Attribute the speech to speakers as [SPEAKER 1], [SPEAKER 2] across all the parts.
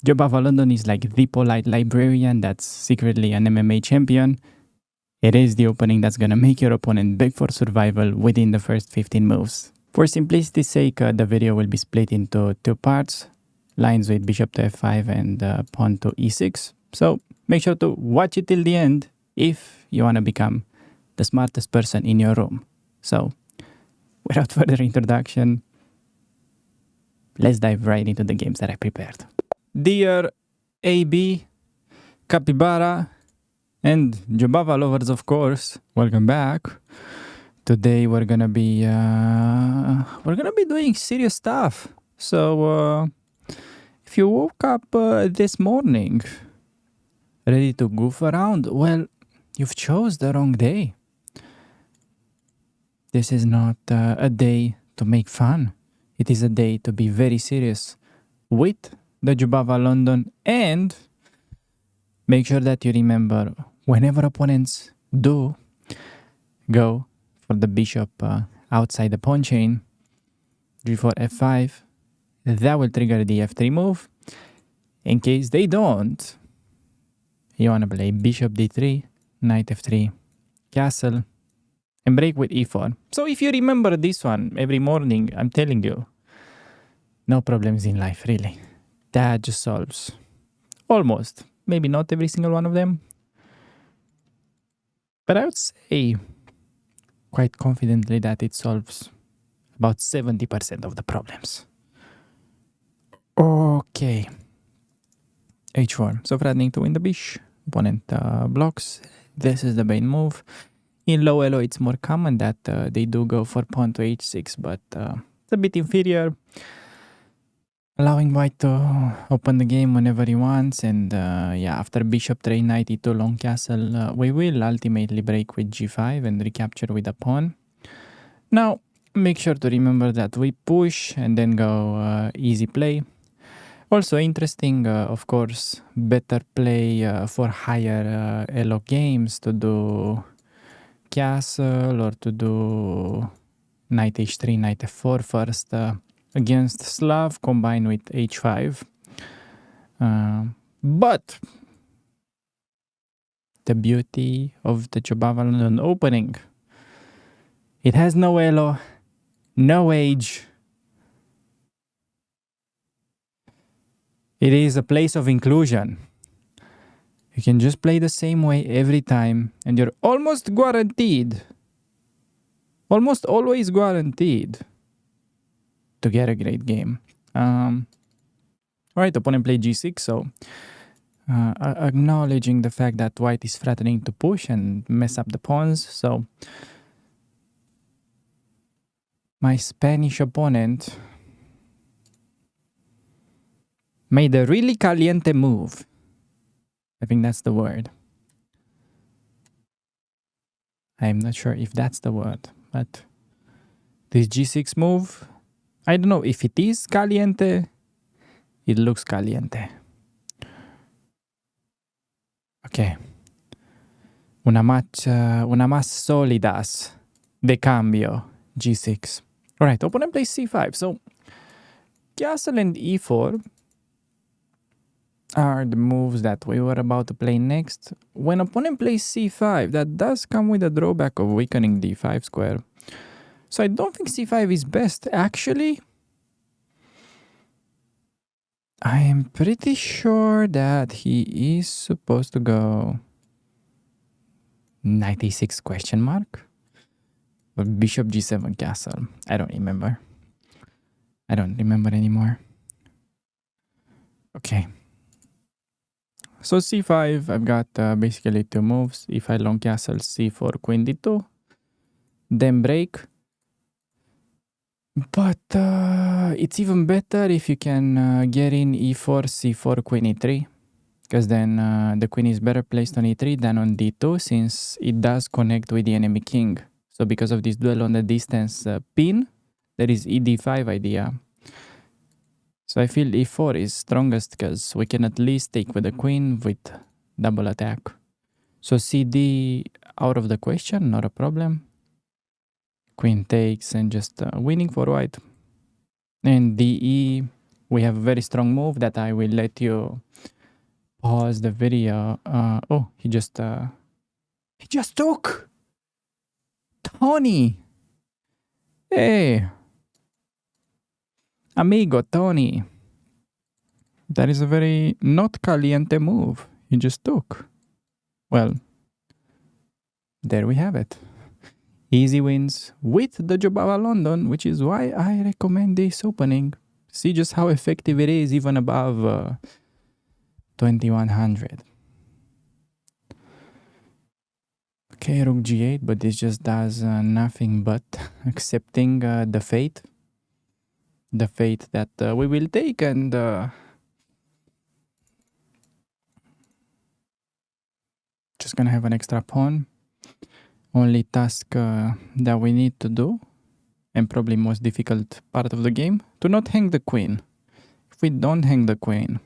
[SPEAKER 1] Jobava London is like the polite librarian that's secretly an MMA champion. It is the opening that's gonna make your opponent beg for survival within the first 15 moves. For simplicity's sake, the video will be split into two parts, lines with bishop to f5 and pawn to e6. So make sure to watch it till the end if you wanna become the smartest person in your room. So without further introduction, let's dive right into the games that I prepared. Dear AB, Capybara, and Jobava lovers, of course, welcome back. Today we're gonna be doing serious stuff. So if you woke up this morning ready to goof around, well, you've chose the wrong day. This is not a day to make fun. It is a day to be very serious with the Jobava London, and make sure that you remember whenever opponents do go for the bishop outside the pawn chain, g4, f5, that will trigger the f3 move. In case they don't, you want to play bishop d3, knight f3, castle, and break with e4. So if you remember this one every morning, I'm telling you, no problems in life, really. That just solves almost, maybe not every single one of them, but I would say quite confidently that it solves about 70% of the problems. Okay. h4. So threatening to win the bish. Opponent blocks. This is the main move. In low elo, it's more common that they do go for pawn to h6, but it's a bit inferior. Allowing white to open the game whenever he wants, and after bishop trade knight e2 long castle, we will ultimately break with g5 and recapture with a pawn. Now, make sure to remember that we push and then go easy play. Also interesting, of course, better play for higher elo games to do castle or to do knight h3, knight f4 first. Against Slav combined with h5. But the beauty of the Jobava London opening, it has no elo, no age. It is a place of inclusion. You can just play the same way every time and you're almost guaranteed, almost always guaranteed to get a great game. Alright, opponent played g6, so acknowledging the fact that white is threatening to push and mess up the pawns. So my Spanish opponent made a really caliente move. I think that's the word. I'm not sure if that's the word, but this g6 move, I don't know if it is caliente. It looks caliente. Okay. Una más sólidas de cambio. G6. Alright, opponent plays c5. So, castle and e4 are the moves that we were about to play next. When opponent plays c5, that does come with a drawback of weakening d5 square. So I don't think c5 is best. Actually, I am pretty sure that he is supposed to go knight e6 question mark or bishop g7 castle. I don't remember. I don't remember anymore. Okay. So c5, I've got basically two moves. e5 long castle, c4 queen d2, then break. But it's even better if you can get in e4, c4, queen e3. Because then the queen is better placed on e3 than on d2 since it does connect with the enemy king. So because of this duel on the distance pin, there is ed5 idea. So I feel e4 is strongest because we can at least take with the queen with double attack. So cd out of the question, not a problem. Queen takes and just winning for white. And de we have a very strong move that I will let you pause the video. Oh, he just took Tony. Hey, amigo Tony. That is a very not caliente move. He just took. Well, there we have it. Easy wins with the Jobava London, which is why I recommend this opening. See just how effective it is, even above 2100. Okay, Rook G8, but this just does nothing but accepting the fate. The fate that we will take, and just gonna have an extra pawn. Only task that we need to do, and probably most difficult part of the game, to not hang the queen. If we don't hang the queen,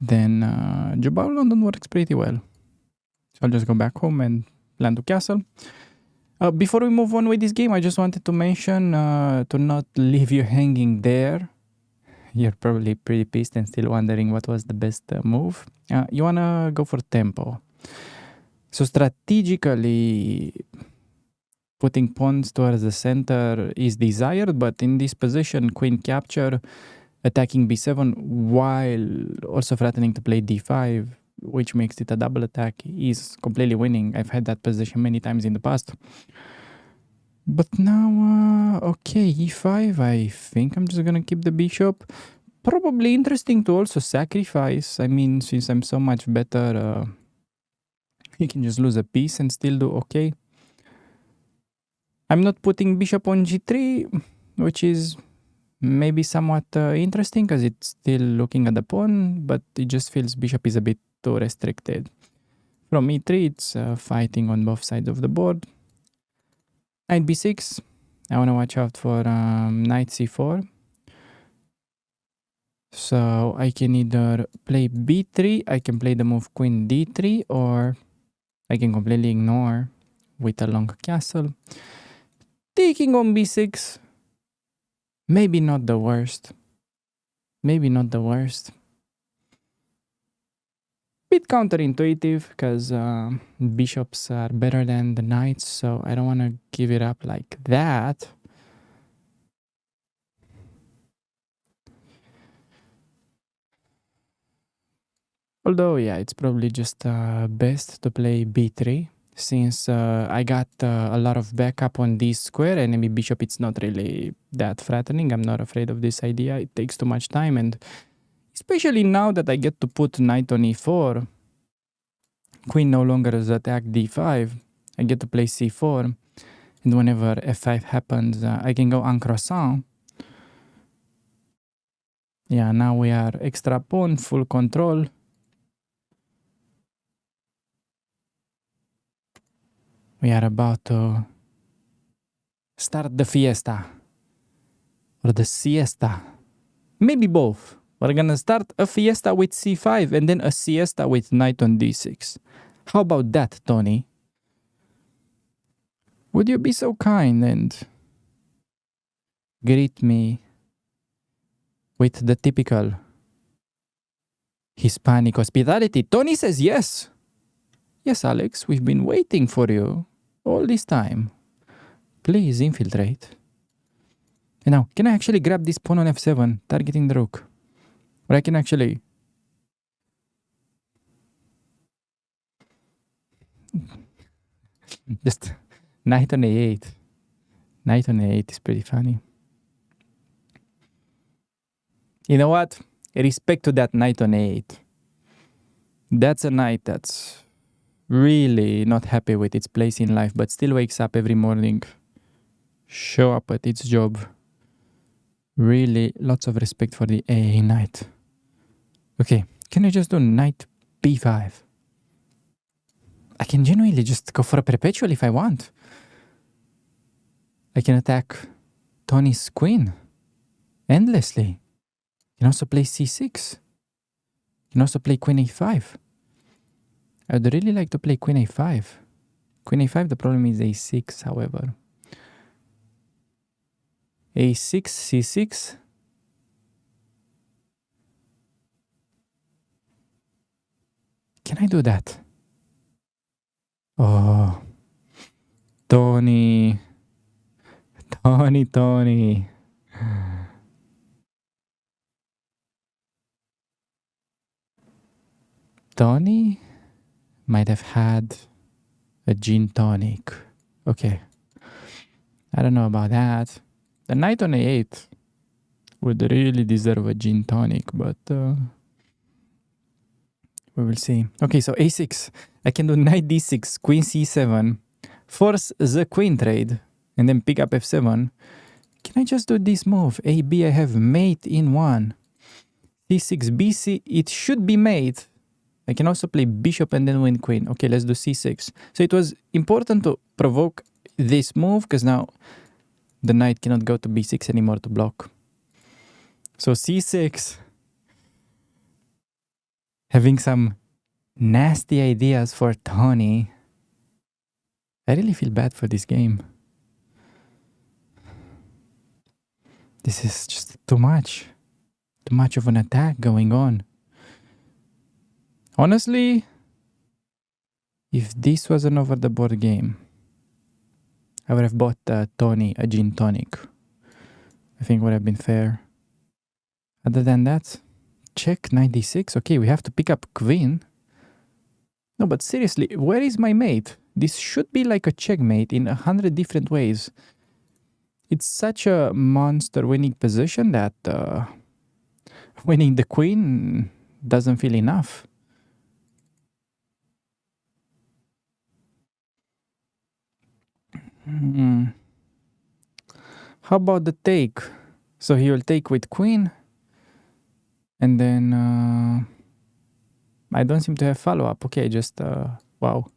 [SPEAKER 1] then Jobava London works pretty well. So I'll just go back home and plan to castle. Before we move on with this game, I just wanted to mention to not leave you hanging there. You're probably pretty pissed and still wondering what was the best move. You wanna go for tempo. So strategically, putting pawns towards the center is desired, but in this position, queen capture, attacking b7 while also threatening to play d5, which makes it a double attack, is completely winning. I've had that position many times in the past. But now, okay, e5, I think I'm just gonna keep the bishop. Probably interesting to also sacrifice. I mean, since I'm so much better, you can just lose a piece and still do okay. I'm not putting bishop on g3, which is maybe somewhat interesting because it's still looking at the pawn, but it just feels bishop is a bit too restricted. From e3, it's fighting on both sides of the board. Knight b6, I want to watch out for knight c4. So I can either play b3, I can play the move queen d3, or I can completely ignore with a long castle. Taking on b6, maybe not the worst. Maybe not the worst. Bit counterintuitive because bishops are better than the knights, so I don't want to give it up like that. Although, yeah, it's probably just best to play b3 since I got a lot of backup on this square. Enemy bishop, it's not really that threatening. I'm not afraid of this idea. It takes too much time, and especially now that I get to put knight on e4, queen no longer is attack d5, I get to play c4, and whenever f5 happens, I can go en croissant. Yeah, now we are extra pawn, full control. We are about to start the fiesta. Or the siesta. Maybe both. We're gonna start a fiesta with c5 and then a siesta with knight on d6. How about that, Tony? Would you be so kind and greet me with the typical Hispanic hospitality? Tony says yes. Yes, Alex, we've been waiting for you all this time. Please infiltrate. And now, can I actually grab this pawn on f7, targeting the rook? Or I can actually... just knight on a8. Knight on a8 is pretty funny. You know what? Respect to that knight on a8. That's a knight that's really not happy with its place in life, but still wakes up every morning, show up at its job. Really, lots of respect for the A knight. Okay, can I just do knight b5? I can genuinely just go for a perpetual if I want. I can attack Tony's queen endlessly. You can also play c6. You can also play queen a5. I'd really like to play queen a5. Queen a5, the problem is a6, however. a6, c6. Can I do that? Oh, Tony. Tony. Tony might have had a gin tonic. Okay. I don't know about that. The knight on a8 would really deserve a gin tonic, but we will see. Okay, so a6. I can do knight d6, queen c7, force the queen trade, and then pick up f7. Can I just do this move? A, B, I have mate in one. c6, bc, it should be mate. I can also play bishop and then win queen. Okay, let's do c6. So it was important to provoke this move because now the knight cannot go to b6 anymore to block. So c6. Having some nasty ideas for Tony. I really feel bad for this game. This is just too much. Too much of an attack going on. Honestly, if this was an over-the-board game, I would have bought Tony a gin tonic. I think would have been fair. Other than that, check knight d6. Okay, we have to pick up queen. No, but seriously, where is my mate? This should be like a checkmate in 100 different ways. It's such a monster winning position that winning the queen doesn't feel enough. How about the take? So he will take with queen. And then I don't seem to have follow-up. Okay, just wow.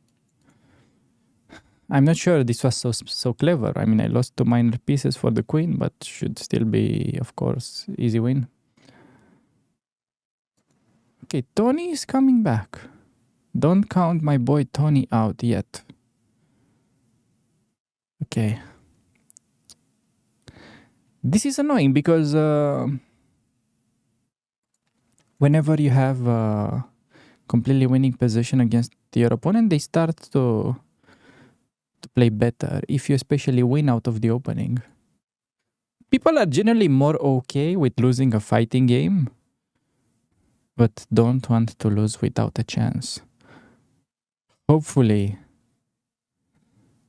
[SPEAKER 1] I'm not sure this was so clever. I mean, I lost 2 minor pieces for the queen, but should still be, of course, easy win. Okay, Tony is coming back. Don't count my boy Tony out yet. Okay. This is annoying because whenever you have a completely winning position against your opponent, they start to play better if you especially win out of the opening. People are generally more okay with losing a fighting game, but don't want to lose without a chance. Hopefully,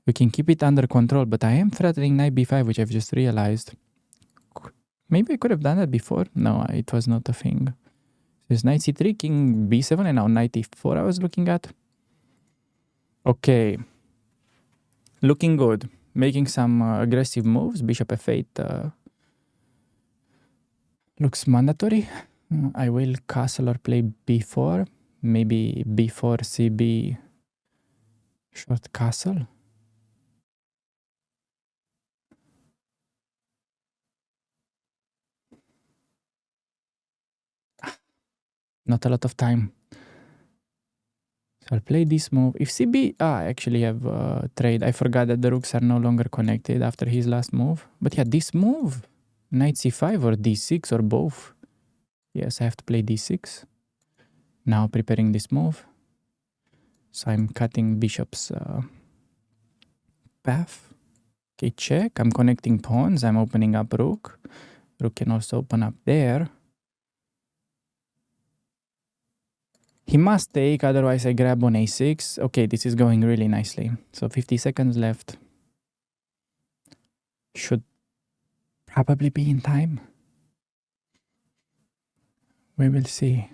[SPEAKER 1] we can keep it under control, but I am threatening knight b5, which I've just realized. Maybe I could have done that before. No, it was not a thing. There's knight c3, king b7, and now knight e4 I was looking at. Okay. Looking good. Making some aggressive moves. Bishop f8 looks mandatory. I will castle or play b4. Maybe b4, cb, short castle. Not a lot of time. So I'll play this move. If cb... I actually have trade. I forgot that the rooks are no longer connected after his last move. But yeah, this move. Knight c5 or d6 or both. Yes, I have to play d6. Now preparing this move. So I'm cutting bishop's path. Okay, check. I'm connecting pawns. I'm opening up rook. Rook can also open up there. He must take, otherwise I grab on a6. Okay, this is going really nicely. So 50 seconds left. Should probably be in time. We will see.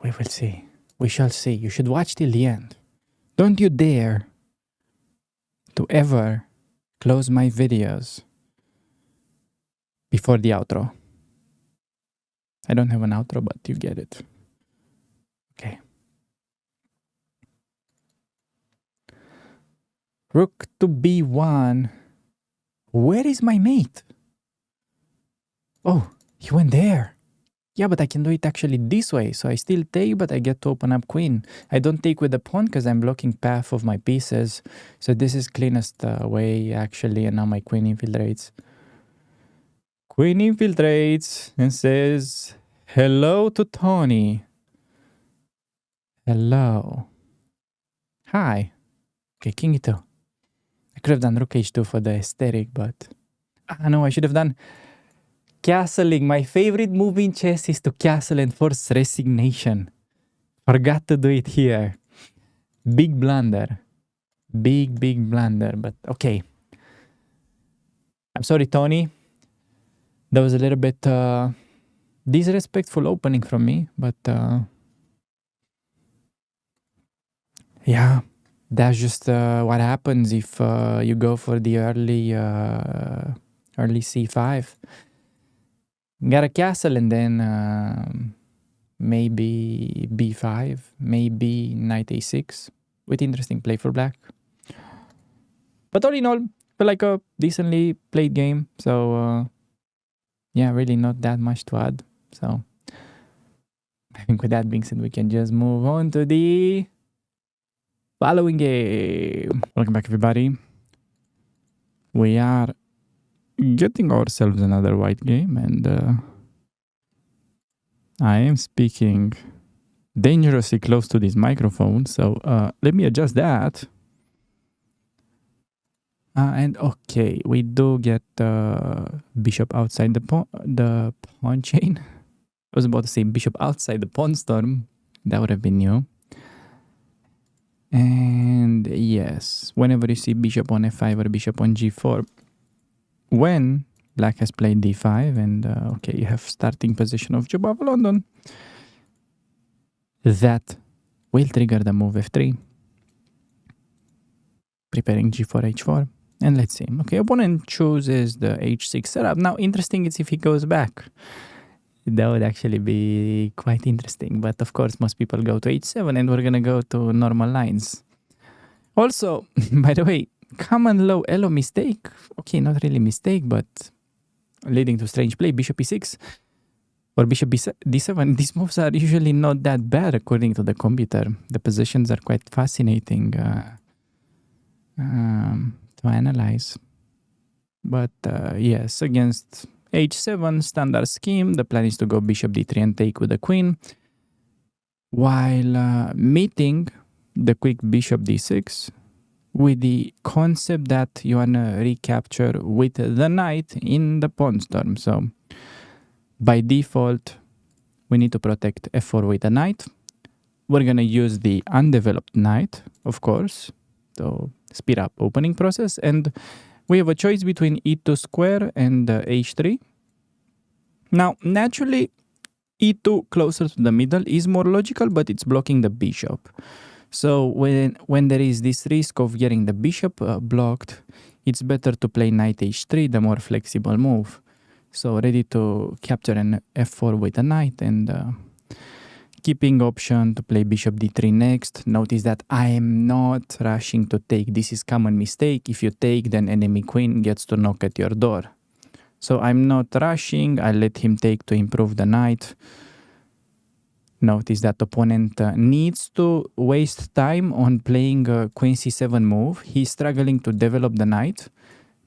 [SPEAKER 1] We will see. We shall see. You should watch till the end. Don't you dare to ever close my videos before the outro. I don't have an outro, but you get it. Okay. Rook to b1. Where is my mate? Oh, he went there. Yeah, but I can do it actually this way. So I still take, but I get to open up queen. I don't take with the pawn because I'm blocking path of my pieces. So this is cleanest way actually. And now my queen infiltrates. Queen infiltrates and says, Hello to Tony. Hello. Hi. Okay, king e2. I could have done rook h2 for the aesthetic, but... no, I should have done castling. My favorite move in chess is to castle and force resignation. Forgot to do it here. Big blunder. Big blunder, but okay. I'm sorry, Tony. That was a little bit disrespectful opening from me, but yeah, that's just what happens if you go for the early c5. Got a castle and then maybe b5, maybe knight a6 with interesting play for black. But all in all, feel like a decently played game. So yeah, really not that much to add. So I think with that being said, we can just move on to the following game. Welcome back, everybody. We are getting ourselves another white game, and I am speaking dangerously close to this microphone, so let me adjust that. And okay, we do get bishop outside the pawn chain. I was about to say bishop outside the pawn storm. That would have been new. And yes, whenever you see bishop on f5 or bishop on g4, when black has played d5 and okay, you have starting position of Jobava London, that will trigger the move f3, preparing g4, h4. And let's see. Okay, opponent chooses the h6 setup. Now, interesting is if he goes back. That would actually be quite interesting. But of course, most people go to h7 and we're going to go to normal lines. Also, by the way, common low elo mistake. Okay, not really mistake, but leading to strange play. Bishop e6 or bishop d7. These moves are usually not that bad according to the computer. The positions are quite fascinating to analyze. But yes, against h7 standard scheme, the plan is to go bishop d3 and take with the queen, while meeting the quick bishop d6 with the concept that you want to recapture with the knight in the pawn storm. So by default, we need to protect f4 with the knight. We're going to use the undeveloped knight, of course, to speed up opening process, and we have a choice between e2 square and h3. Now, naturally, e2 closer to the middle is more logical, but it's blocking the bishop. So when there is this risk of getting the bishop blocked, it's better to play knight h3, the more flexible move. So ready to capture an f4 with a knight, and keeping option to play bishop d3 next. Notice that I am not rushing to take. This is common mistake. If you take, then enemy queen gets to knock at your door. So I'm not rushing. I let him take to improve the knight. Notice that opponent needs to waste time on playing a queen c7 move. He's struggling to develop the knight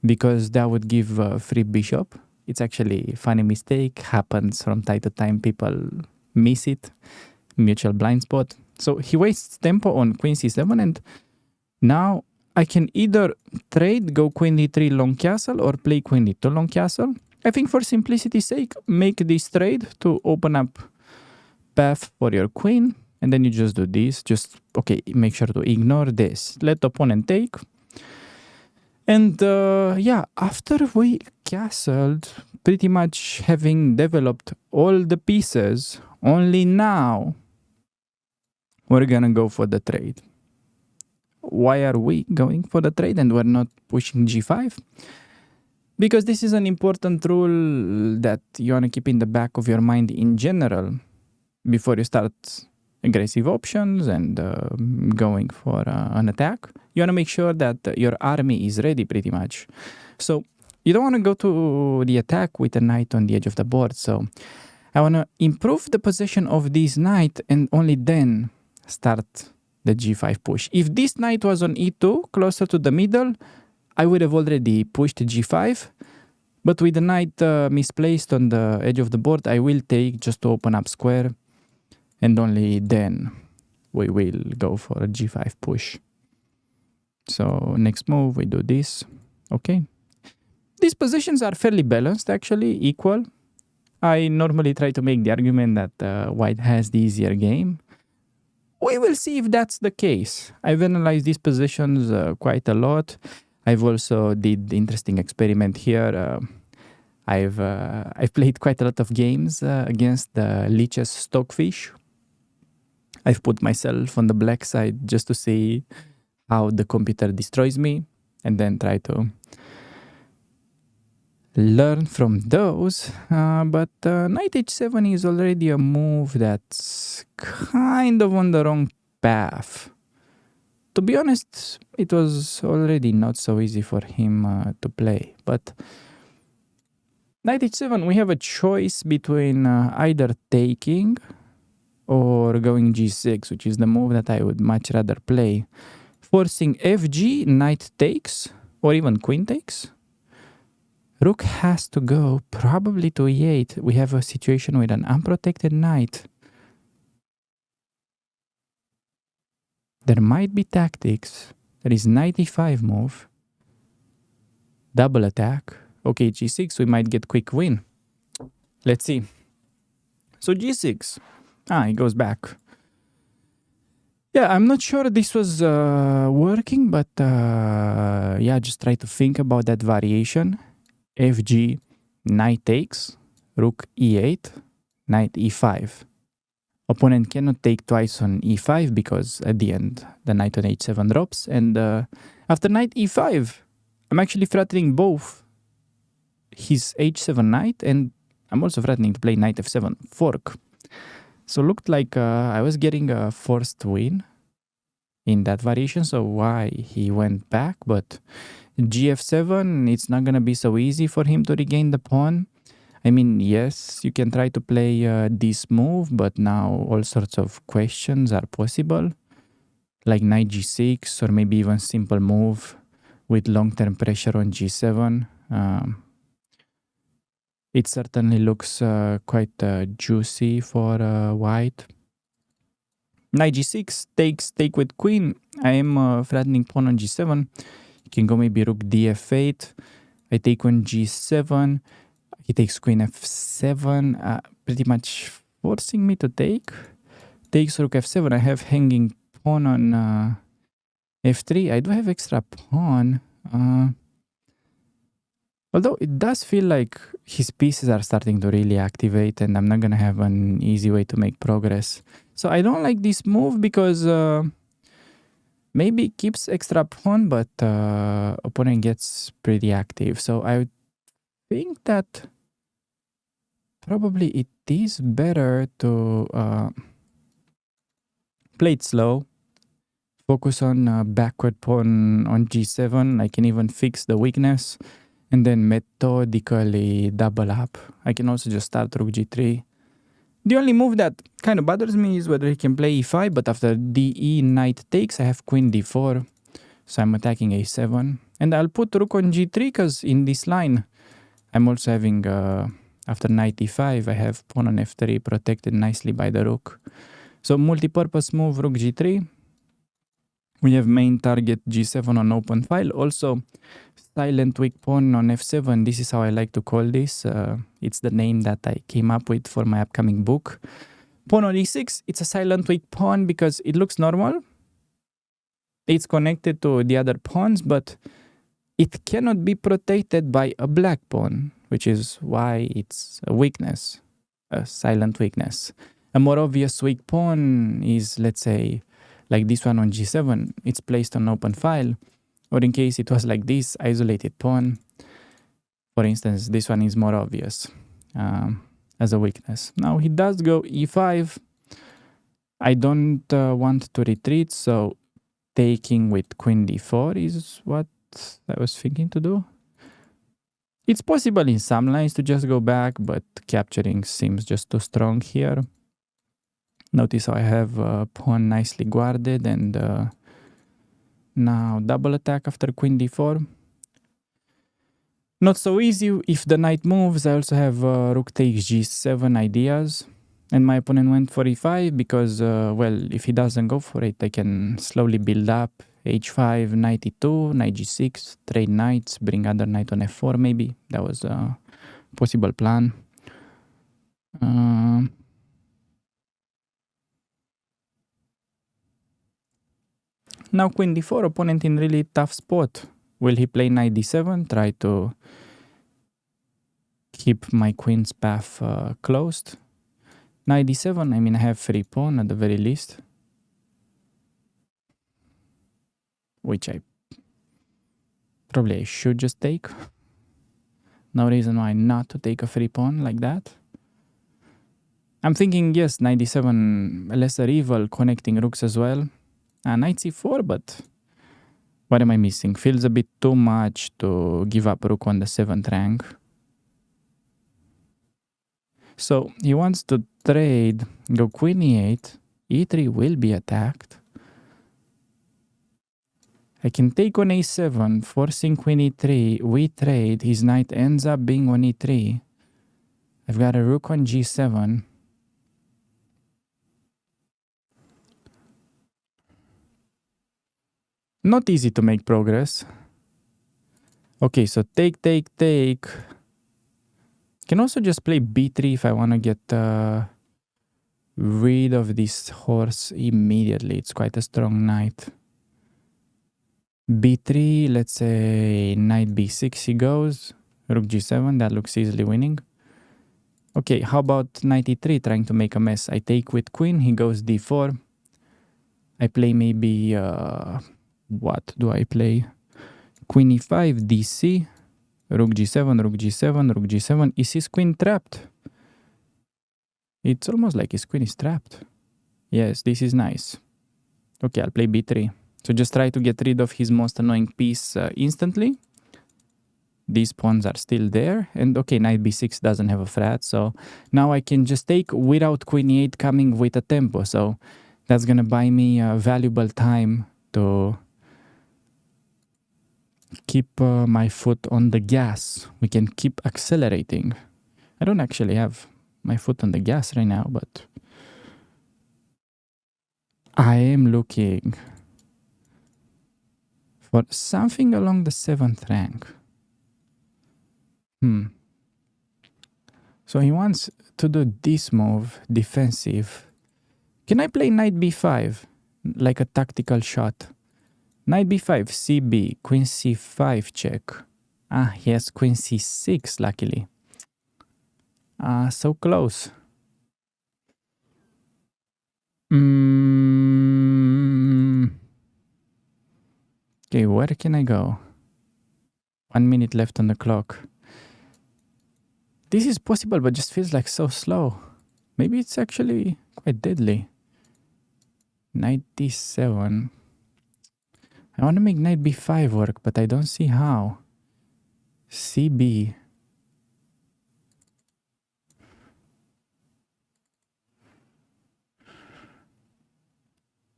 [SPEAKER 1] because that would give a free bishop. It's actually a funny mistake. Happens from time to time. People miss it. Mutual blind spot. So he wastes tempo on queen c7, and now I can either trade, go queen d3 long castle, or play queen d2 long castle. I think for simplicity's sake, make this trade to open up path for your queen, and then you just do this. Just, okay, make sure to ignore this. Let the opponent take. And yeah, after we castled, pretty much having developed all the pieces, only now we're gonna go for the trade. Why are we going for the trade and we're not pushing g5? Because this is an important rule that you want to keep in the back of your mind in general before you start aggressive options and going for an attack. You want to make sure that your army is ready pretty much. So you don't want to go to the attack with a knight on the edge of the board. So I want to improve the position of this knight and only then start the g5 push. If this knight was on e2, closer to the middle, I would have already pushed g5. But with the knight misplaced on the edge of the board, I will take just to open up square, and only then we will go for a g5 push. So next move, we do this. Okay. These positions are fairly balanced, actually, equal. I normally try to make the argument that white has the easier game. We will see if that's the case. I've analyzed these positions quite a lot. I've also did interesting experiment here. I've played quite a lot of games against the Lichess Stockfish. I've put myself on the black side just to see how the computer destroys me, and then try to learn from those. But knight h7 is already a move that's kind of on the wrong path. To be honest, it was already not so easy for him to play. But knight h7, we have a choice between either taking or going g6, which is the move that I would much rather play. Forcing fg, knight takes, or even queen takes. Rook has to go probably to e8. We have a situation with an unprotected knight. There might be tactics. There is knight e5 move. Double attack. Okay, g6, we might get quick win. Let's see. So g6. He goes back. Yeah, I'm not sure this was working, but yeah, just try to think about that variation. Fg, knight takes, rook e8, knight e5. Opponent cannot take twice on e5 because at the end the knight on h7 drops, and after knight e5 I'm actually threatening both his h7 knight, and I'm also threatening to play knight f7 fork. So looked like I was getting a forced win in that variation, so why he went back. But gf7, it's not gonna be so easy for him to regain the pawn. I mean, yes, you can try to play this move, but now all sorts of questions are possible, like knight g6, or maybe even simple move with long-term pressure on g7. It certainly looks quite juicy for white. Knight g6 take with queen. I am threatening pawn on g7. You can go maybe rook df8. I take on g7. He takes queen f7, pretty much forcing me to take. Takes rook f7. I have hanging pawn on f3. I do have extra pawn. Although it does feel like his pieces are starting to really activate, and I'm not going to have an easy way to make progress. So I don't like this move because maybe it keeps extra pawn, but opponent gets pretty active. So I would think that probably it is better to play it slow. Focus on backward pawn on g7. I can even fix the weakness, and then methodically double up. I can also just start rook g3. The only move that kind of bothers me is whether he can play e5, but after de, knight takes, I have queen d4. So I'm attacking a7. And I'll put rook on g3 because in this line, I'm also having, after knight e5, I have pawn on f3 protected nicely by the rook. So multi-purpose move, rook g3. We have main target g7 on open file. Also, silent weak pawn on f7. This is how I like to call this. It's the name that I came up with for my upcoming book. Pawn on e6. It's a silent weak pawn because it looks normal. It's connected to the other pawns, but it cannot be protected by a black pawn, which is why it's a weakness, a silent weakness. A more obvious weak pawn is, let's say, like this one on g7, it's placed on open file. Or in case it was like this, isolated pawn. For instance, this one is more obvious as a weakness. Now he does go e5. I don't want to retreat, so taking with queen d4 is what I was thinking to do. It's possible in some lines to just go back, but capturing seems just too strong here. Notice how I have pawn nicely guarded, and now double attack after queen d4. Not so easy if the knight moves. I also have rook takes g7 ideas. And my opponent went for e5 because, well, if he doesn't go for it, I can slowly build up. h5, knight e2, knight g6, trade knights, bring other knight on f4 maybe. That was a possible plan. Now queen d4, opponent in really tough spot. Will he play knight d7, try to keep my queen's path closed? Knight d7, I mean I have free pawn at the very least. Which I probably should just take. No reason why not to take a free pawn like that. I'm thinking, yes, knight d7, lesser evil, connecting rooks as well. Knight c4, but what am I missing? Feels a bit too much to give up rook on the 7th rank. So he wants to trade, go queen e8, e3 will be attacked. I can take on a7, forcing queen e3, we trade, his knight ends up being on e3. I've got a rook on g7. Not easy to make progress. Okay, so take. Can also just play b3 if I want to get rid of this horse immediately. It's quite a strong knight. b3, let's say knight b6 he goes. Rook g7, that looks easily winning. Okay, how about knight e3, trying to make a mess? I take with queen, he goes d4. I play maybe, what do I play? Queen e5, dc, rook g7, rook g7, rook g7. Is his queen trapped? It's almost like his queen is trapped. Yes, this is nice. Okay, I'll play b3. So just try to get rid of his most annoying piece instantly. These pawns are still there. And okay, knight b6 doesn't have a threat. So now I can just take without queen e8 coming with a tempo. So that's going to buy me valuable time to keep my foot on the gas. We can keep accelerating. I don't actually have my foot on the gas right now, but I am looking for something along the 7th rank. So he wants to do this move, defensive. Can I play knight b5, like a tactical shot? Knight b5, cb, queen c5 check. He has queen c6, luckily. So close. Okay, where can I go? 1 minute left on the clock. This is possible, but just feels like so slow. Maybe it's actually quite deadly. Knight d7. I want to make knight b5 work, but I don't see how. cb.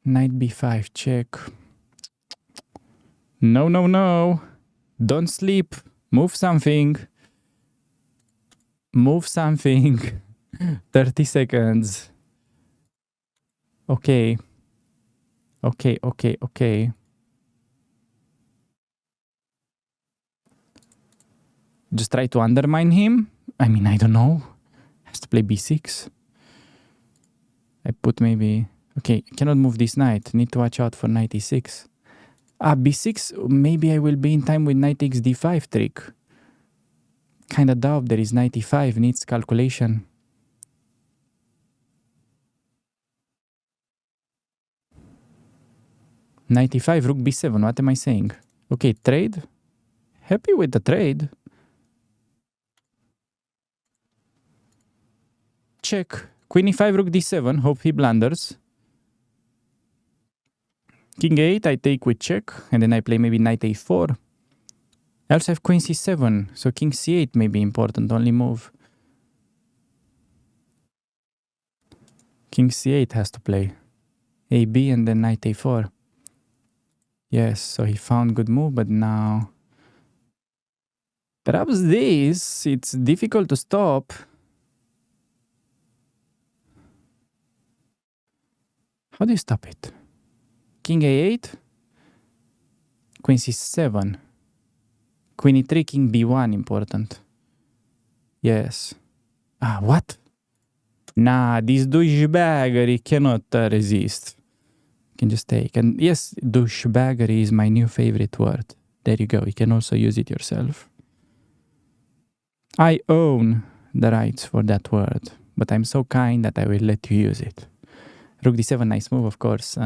[SPEAKER 1] Knight b5 check. No. Don't sleep. Move something. Move something. 30 seconds. Okay. Just try to undermine him? I mean, I don't know. Has to play b6. I put maybe... Okay, cannot move this knight. Need to watch out for knight e6. b6, maybe I will be in time with knight takes d5 trick. Kinda doubt there is knight e5, needs calculation. Knight e5, rook b7, what am I saying? Okay, trade. Happy with the trade. Check. Queen e5, rook d7, hope he blunders. King a8, I take with check, and then I play maybe knight a4. I also have queen c7, so king c8 may be important, only move. King c8 has to play. ab and then knight a4. Yes, so he found good move, but now... Perhaps this, it's difficult to stop. How do you stop it? King a8, queen c7, queen e3, king b1, important. Yes. Ah, what? Nah, this douchebaggery cannot resist. Can just take. And yes, douchebaggery is my new favorite word. There you go. You can also use it yourself. I own the rights for that word, but I'm so kind that I will let you use it. Rook d7, nice move, of course.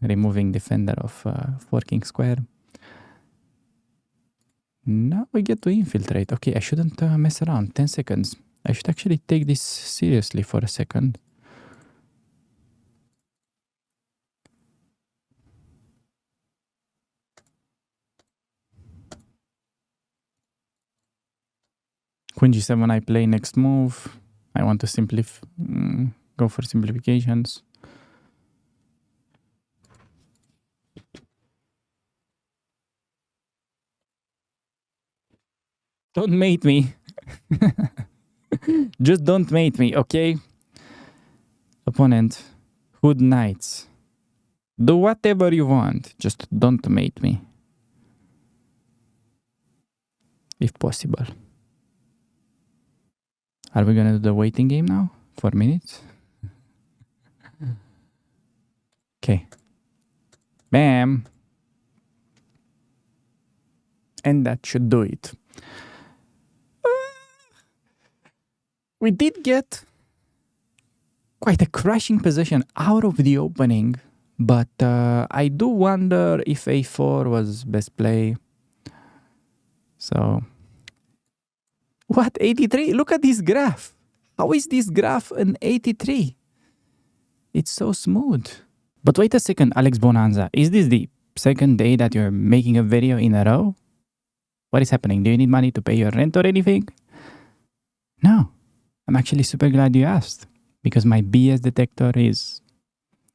[SPEAKER 1] Removing defender of 4 king square. Now we get to infiltrate. Okay, I shouldn't mess around. 10 seconds. I should actually take this seriously for a second. Queen g7 I play next move. I want to go for simplifications. Don't mate me. Just don't mate me, okay? Opponent, hood knights. Do whatever you want. Just don't mate me. If possible. Are we gonna do the waiting game now? 4 minutes? Okay. Bam! And that should do it. We did get quite a crushing position out of the opening, but I do wonder if a4 was best play. So, what, 83? Look at this graph. How is this graph an 83? It's so smooth. But wait a second, Alex Bonanza. Is this the second day that you're making a video in a row? What is happening? Do you need money to pay your rent or anything? No. I'm actually super glad you asked, because my BS detector is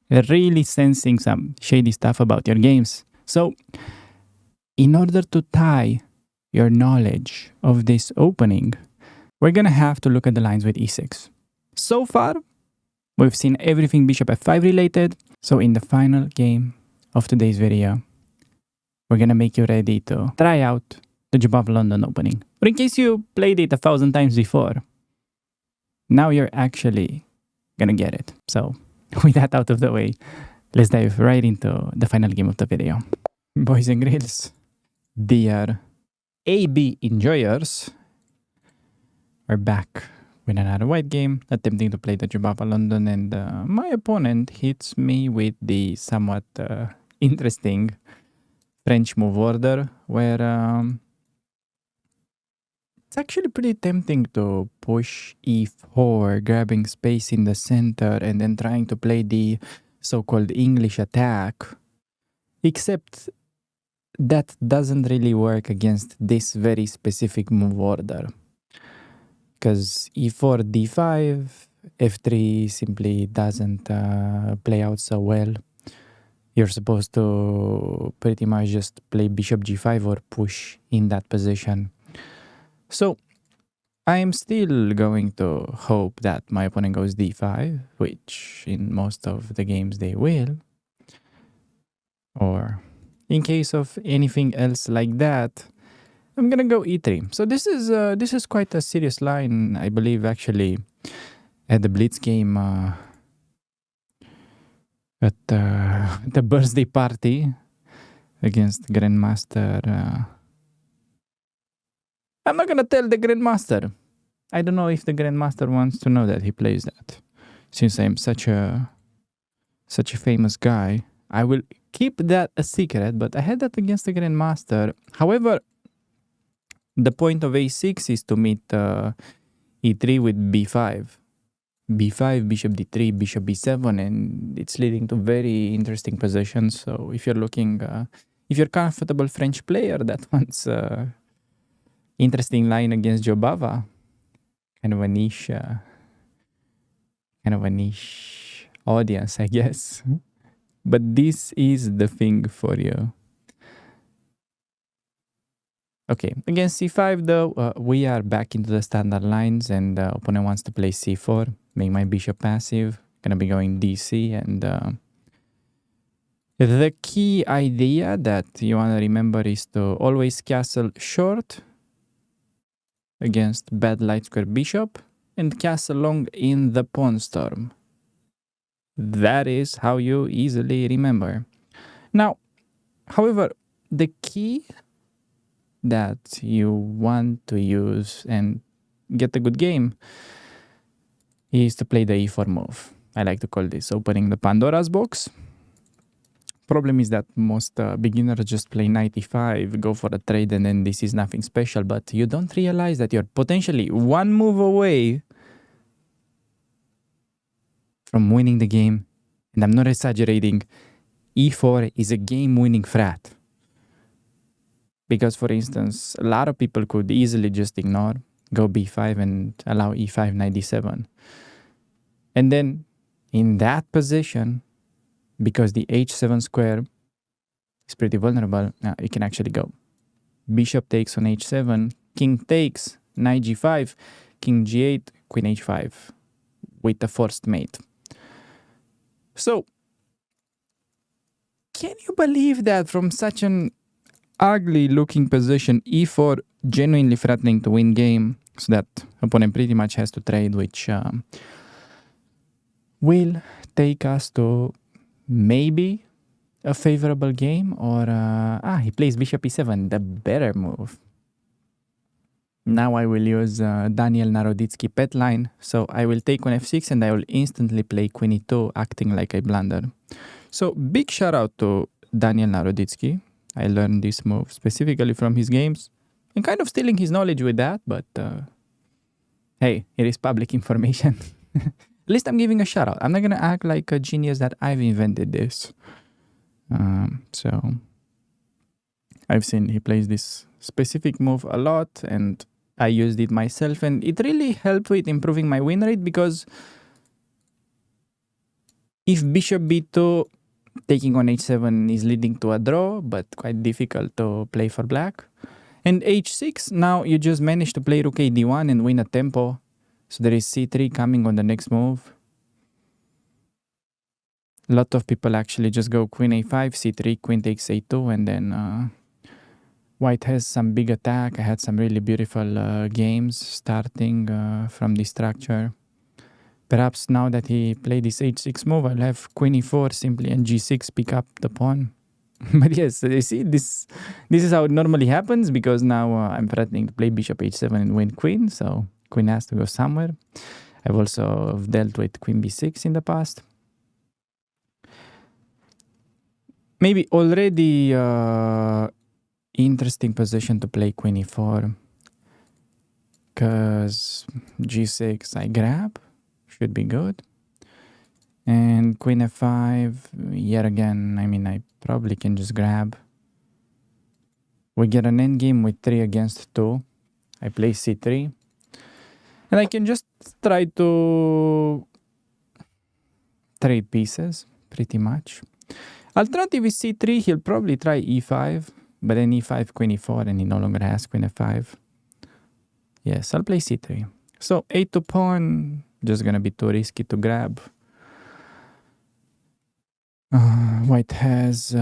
[SPEAKER 1] really sensing some shady stuff about your games. So, in order to tie your knowledge of this opening, we're gonna have to look at the lines with e6. So far, we've seen everything bishop f5 related. So in the final game of today's video, we're gonna make you ready to try out the Job of London opening. But in case you played it 1,000 times before, now you're actually gonna get it. So with that out of the way, let's dive right into the final game of the video. Boys and girls, dear AB enjoyers, we're back with another white game, attempting to play the Job of London, and my opponent hits me with the somewhat interesting French move order, where it's actually pretty tempting to push e4, grabbing space in the center and then trying to play the so-called English attack. Except that doesn't really work against this very specific move order. Because e4, d5, f3 simply doesn't play out so well. You're supposed to pretty much just play bishop g5 or push in that position. So, I'm still going to hope that my opponent goes d5, which in most of the games they will. Or in case of anything else like that, I'm gonna go e3. So this is quite a serious line, I believe, actually, at the Blitz game at the birthday party against Grandmaster. I'm not gonna tell the Grandmaster. I don't know if the Grandmaster wants to know that he plays that. Since I'm such a famous guy, I will keep that a secret, but I had that against the Grandmaster. However, the point of a6 is to meet e3 with b5. b5, bishop d3, bishop b7, and it's leading to very interesting positions. So if you're looking, if you're comfortable French player that wants interesting line against Jobava, kind of a niche audience, I guess. But this is the thing for you. Okay, against c5 though, we are back into the standard lines and opponent wants to play c4, make my bishop passive, gonna be going dc, and the key idea that you wanna remember is to always castle short against bad light square bishop and castle long in the pawn storm. That is how you easily remember. Now, however, the key that you want to use and get a good game is to play the e4 move. I like to call this opening the Pandora's box. Problem is that most beginners just play knight e5, go for a trade, and then this is nothing special, but you don't realize that you're potentially one move away from winning the game. And I'm not exaggerating, e4 is a game-winning threat. Because, for instance, a lot of people could easily just ignore, go b5 and allow e5, knight d7. And then in that position, because the h7 square is pretty vulnerable, you can actually go bishop takes on h7, king takes, knight g5, king g8, queen h5 with a forced mate. So, can you believe that from such an ugly looking position, e4 genuinely threatening to win game, so that opponent pretty much has to trade, which will take us to maybe a favorable game, or he plays bishop e7, the better move. Now I will use Daniel Naroditsky pet line, so I will take on f6 and I will instantly play queen e2, acting like I blundered. So big shout out to Daniel Naroditsky. I learned this move specifically from his games. I'm kind of stealing his knowledge with that, but hey, it is public information. At least I'm giving a shout out. I'm not gonna act like a genius that I've invented this. So I've seen he plays this specific move a lot, and I used it myself, and it really helped with improving my win rate, because if bishop b2 taking on h7 is leading to a draw, but quite difficult to play for black. And h6, now you just managed to play rook a d1 and win a tempo. So there is c3 coming on the next move. A lot of people actually just go queen a5, c3, queen takes a2, and then white has some big attack. I had some really beautiful games starting from this structure. Perhaps now that he played this h6 move, I'll have queen e4 simply and g6 pick up the pawn. But yes, you see, this is how it normally happens, because now I'm threatening to play bishop h7 and win queen, so queen has to go somewhere. I've also dealt with queen b6 in the past. Maybe already interesting position to play queen e4, because g6 I grab. Should be good. And queen f5, yet again, I mean, I probably can just grab. We get an endgame with 3 against 2. I play c3. And I can just try to trade pieces, pretty much. Alternative is c3, he'll probably try e5, but then e5, queen e4, and he no longer has queen f5. Yes, I'll play c3. So a2 pawn, just gonna be too risky to grab. White has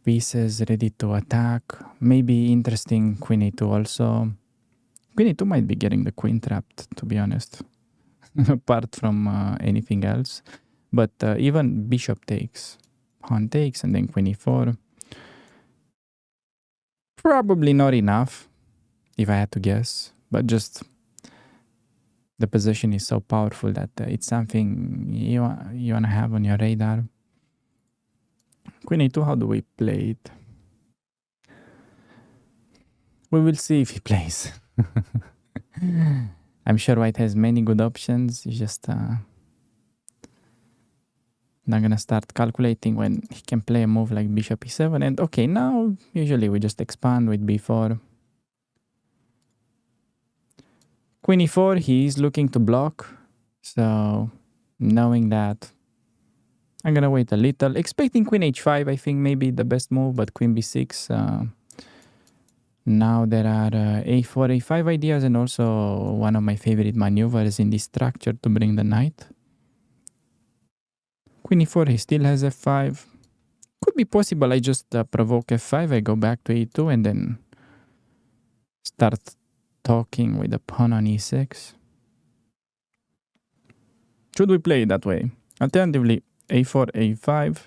[SPEAKER 1] pieces ready to attack. Maybe interesting queen a2 also. Queen a2 might be getting the queen trapped, to be honest, apart from anything else. But even bishop takes, pawn takes, and then queen e4. Probably not enough, if I had to guess, but just the position is so powerful that it's something you want to have on your radar. Queen a2, how do we play it? We will see if he plays. I'm sure white has many good options. He's just not gonna start calculating when he can play a move like bishop e7. And okay, now usually we just expand with b4. Queen e4, he is looking to block. So knowing that, I'm gonna wait a little. Expecting queen h5, I think maybe the best move, but queen b6, Now there are a4, a5 ideas, and also one of my favorite maneuvers in this structure to bring the knight. Queen e4, he still has f5. Could be possible I just provoke f5, I go back to e2, and then start talking with the pawn on e6. Should we play it that way? Alternatively, a4, a5,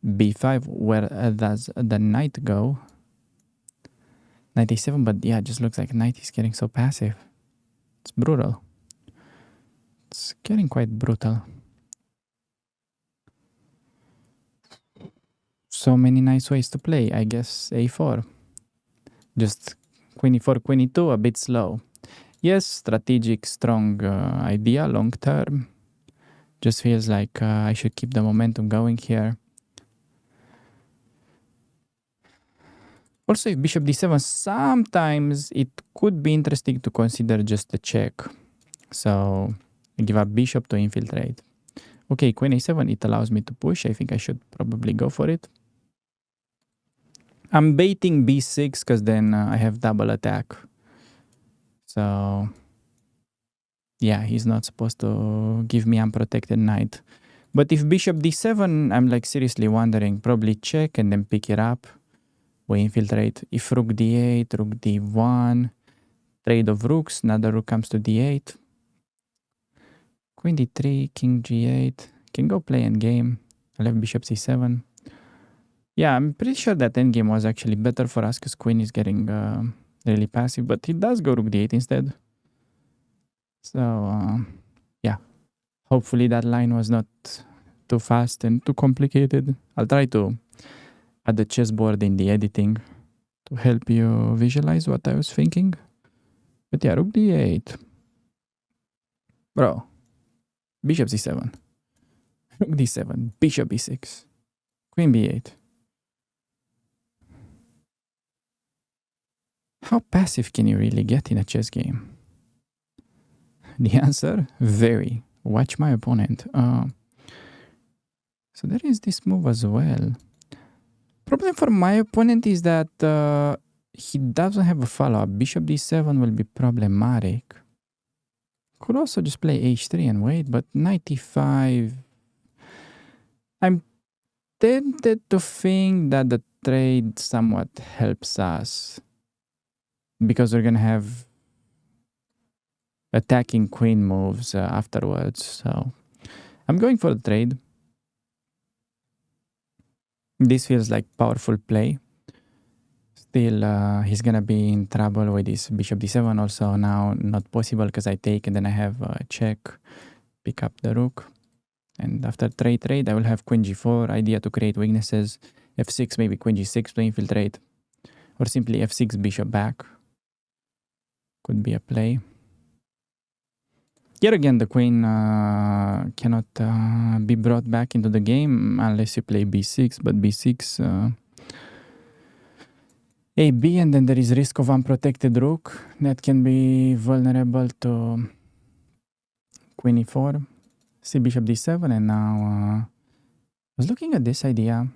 [SPEAKER 1] b5, where does the knight go? Knight a7, but yeah, it just looks like knight is getting so passive. It's brutal. It's getting quite brutal. So many nice ways to play. I guess a4. Just queen e4, queen e2, a bit slow. Yes, strategic, strong idea, long term. Just feels like I should keep the momentum going here. Also, if bishop d7, sometimes it could be interesting to consider just a check. So, give up bishop to infiltrate. Okay, queen a7, it allows me to push. I think I should probably go for it. I'm baiting b6 because then I have double attack. So, yeah, he's not supposed to give me unprotected knight. But if bishop d7, I'm like seriously wondering, probably check and then pick it up. We infiltrate. If rook d8, rook d1, trade of rooks, another rook comes to d8. Queen d3, king g8. Can go play endgame. I left bishop c7. Yeah, I'm pretty sure that endgame was actually better for us because queen is getting really passive. But he does go rook d8 instead. So, yeah. Hopefully that line was not too fast and too complicated. I'll try to add the chessboard in the editing to help you visualize what I was thinking. But yeah, rook d8. Bro. Bishop c7. Rook d7. Bishop b6. Queen b8. How passive can you really get in a chess game? The answer? Very. Watch my opponent. So there is this move as well. Problem for my opponent is that he doesn't have a follow-up. Bishop d7 will be problematic. Could also just play h3 and wait, but knight e5... I'm tempted to think that the trade somewhat helps us. Because we're gonna have attacking queen moves afterwards. So I'm going for the trade. This feels like powerful play. Still, he's gonna be in trouble with this bishop d7. Also now not possible because I take and then I have check, pick up the rook. And after trade, I will have queen g4, idea to create weaknesses. f6, maybe queen g6 to infiltrate. Or simply f6, bishop back. Could be a play. Yet again, the queen cannot be brought back into the game unless you play b6, but b6, ab, and then there is risk of unprotected rook that can be vulnerable to queen e4. See bishop d7, and now I was looking at this idea.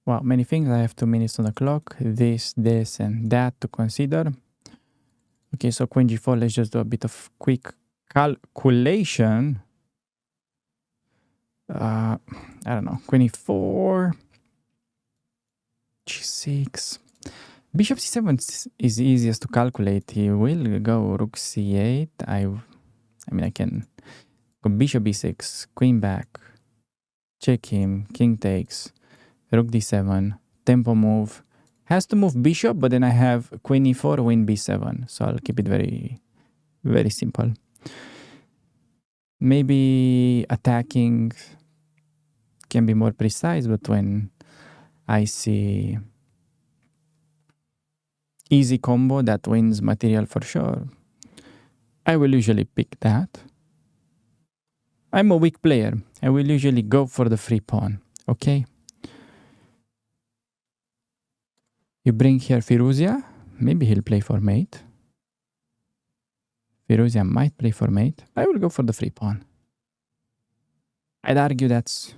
[SPEAKER 1] Wow, many things. I have 2 minutes on the clock. This, and that to consider. Okay, so queen g4, let's just do a bit of quick calculation. I don't know, queen e4, g6. Bishop c7 is easiest to calculate. He will go rook c8. I mean, I can go bishop b6, queen back, check him, king takes, rook d7, tempo move. Has to move bishop, but then I have queen e4, win b7. So I'll keep it very, very simple. Maybe attacking can be more precise, but when I see easy combo that wins material for sure, I will usually pick that. I'm a weak player. I will usually go for the free pawn, okay? You bring here Firouzja. Maybe he'll play for mate. Firouzja might play for mate. I will go for the free pawn. I'd argue that's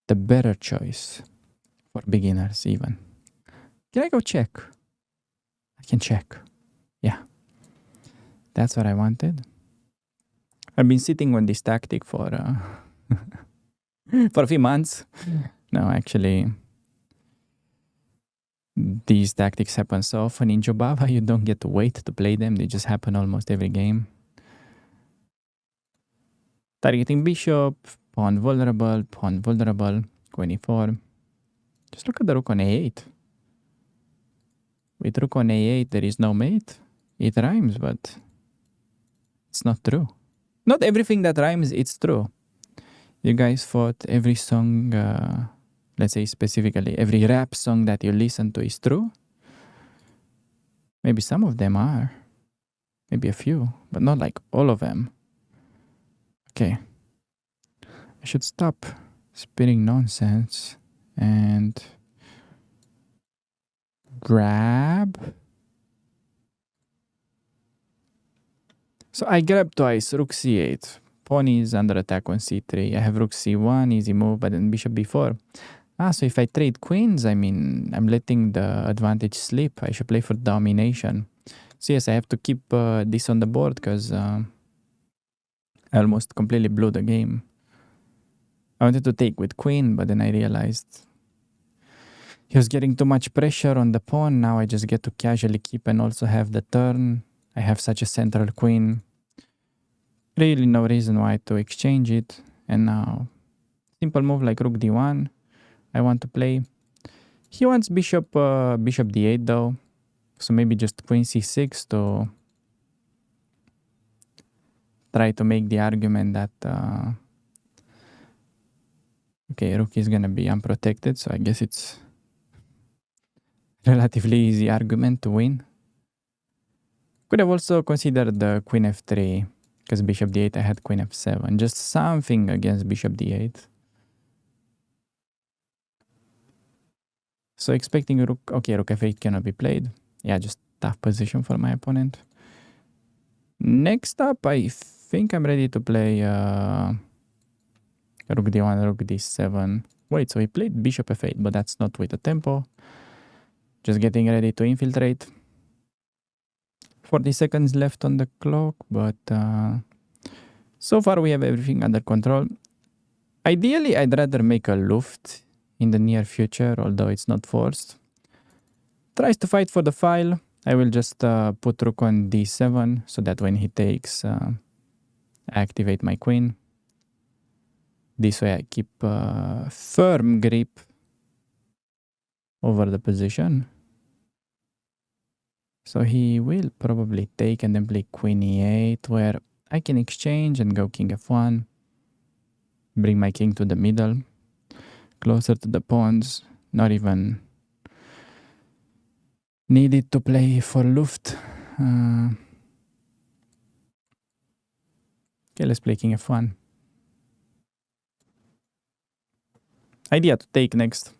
[SPEAKER 1] the better choice for beginners even. Can I go check? I can check. Yeah. That's what I wanted. I've been sitting on this tactic for for a few months. No, actually, these tactics happen so often in Jobava, you don't get to wait to play them. They just happen almost every game. Targeting bishop, pawn vulnerable, 24. Just look at the rook on a8. With rook on a8, there is no mate. It rhymes, but it's not true. Not everything that rhymes, it's true. You guys thought every song, let's say specifically, every rap song that you listen to is true? Maybe some of them are. Maybe a few, but not like all of them. Okay. I should stop spitting nonsense and grab. So I grab twice, rook c8. Pawn is under attack on c3. I have rook c1, easy move, but then bishop b4. So if I trade queens, I mean, I'm letting the advantage slip. I should play for domination. So yes, I have to keep this on the board because I almost completely blew the game. I wanted to take with queen, but then I realized he was getting too much pressure on the pawn. Now I just get to casually keep and also have the turn. I have such a central queen. Really no reason why to exchange it. And now, simple move like rook d1. I want to play. He wants bishop d8 though. So maybe just queen c6 to try to make the argument that okay, rook is gonna be unprotected, so I guess it's relatively easy argument to win. Could have also considered the queen f3, because bishop d8 I had queen f7. Just something against bishop d8. So expecting rook, okay, rook f8 cannot be played. Yeah, just tough position for my opponent. Next up, I think I'm ready to play rook d1, rook d7. Wait, so he played bishop f8, but that's not with the tempo. Just getting ready to infiltrate. 40 seconds left on the clock, but so far we have everything under control. Ideally, I'd rather make a Luft in the near future, although it's not forced. Tries to fight for the file. I will just put rook on d7 so that when he takes, I activate my queen. This way I keep firm grip over the position. So he will probably take and then play queen e8, where I can exchange and go king f1. Bring my king to the middle, closer to the pawns. Not even needed to play for Luft. Okay, let's play king f1. Idea to take next.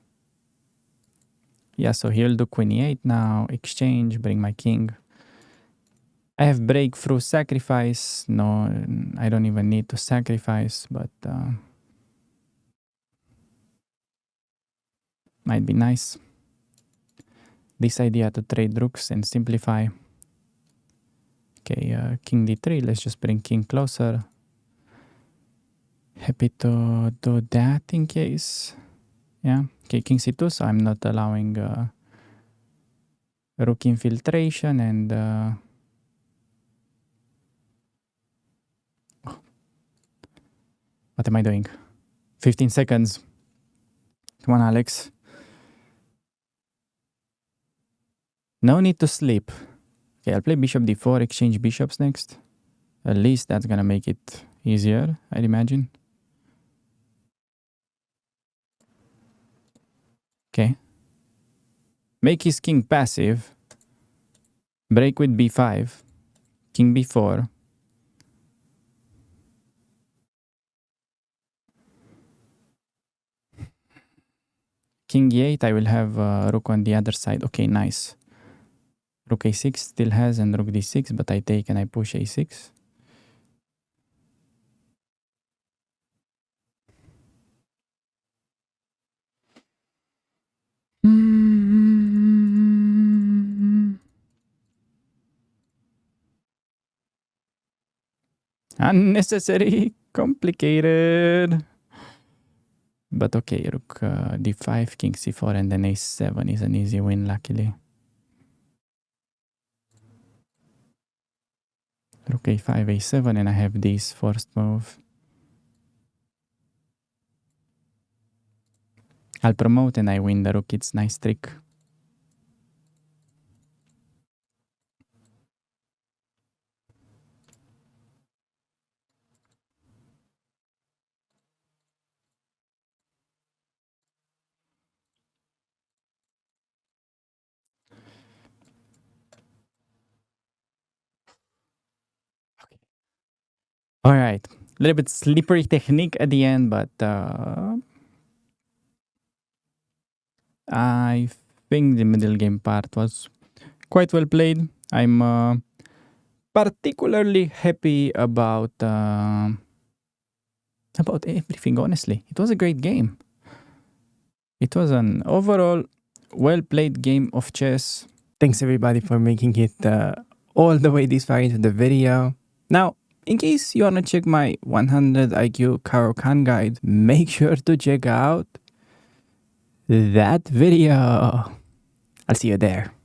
[SPEAKER 1] Yeah, so he'll do queen e8 now, exchange, bring my king. I have breakthrough sacrifice. No, I don't even need to sacrifice, but might be nice. This idea to trade rooks and simplify. Okay, king d3, let's just bring king closer. Happy to do that in case. Yeah, okay, king c2, so I'm not allowing rook infiltration and what am I doing? 15 seconds. Come on, Alex. No need to sleep. Okay, I'll play bishop d4, exchange bishops next. At least that's gonna make it easier, I'd imagine. Okay. Make his king passive. Break with b5. King b4. King e8, I will have rook on the other side. Okay, nice. Rook a6 still has and rook d6, but I take and I push a6. Unnecessary, complicated. But okay, rook d5, king c4, and then a7 is an easy win, luckily. Rook a5, a7, and I have this first move. I'll promote and I win the rook. It's nice trick. All right, a little bit slippery technique at the end, but I think the middle game part was quite well played. I'm particularly happy about everything. Honestly, it was a great game. It was an overall well played game of chess.
[SPEAKER 2] Thanks everybody for making it all the way this far into the video. Now, in case you want to check my 100 IQ Caro-Kann guide, make sure to check out that video. I'll see you there.